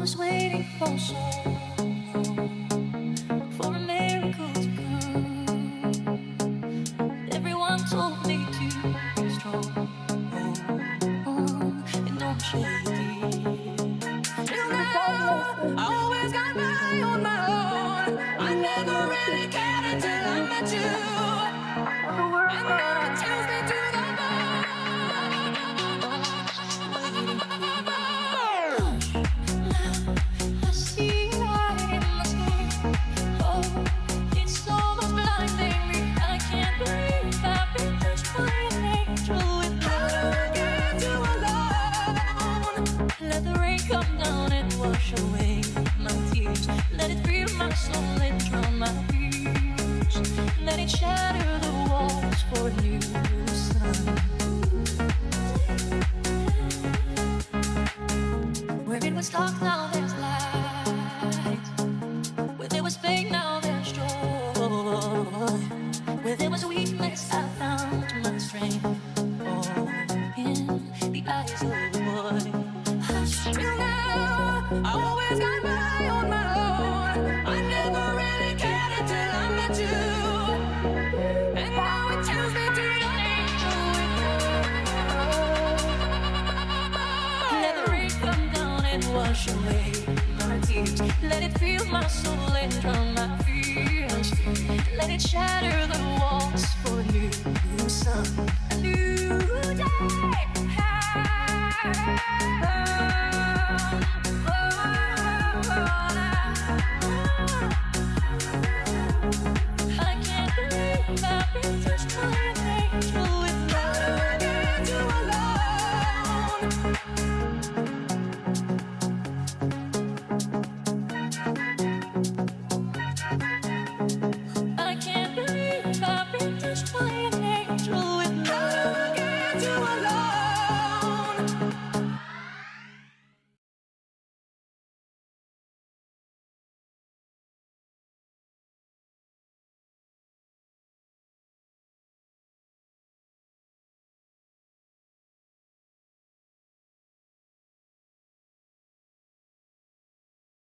was waiting for so long for a miracle to come. Everyone told me to be strong. And don't shake it. Till now, I always got by on my own. I never really cared until I met you. And now it tells me to the bone. I see light in the sky. Oh, it's so much blinding me. I can't believe I've been touched by an angel with love. How do I get you alone? Let the rain come down and wash away my tears. Let it fill my soul and drown my fears. Let it shatter the walls for a new sun. Where it was dark, now there's light. Where there was pain, now there's joy. Where there was weakness, I found my strength. Oh, in the eyes of the boy. Till now, I always got by on my own. I never really cared until I met you. And now it tells me to the angel with love. Let the rain come down and wash away my tears. Let it fill my soul and drown my fears. Let it shatter the walls for a new sun. A new day.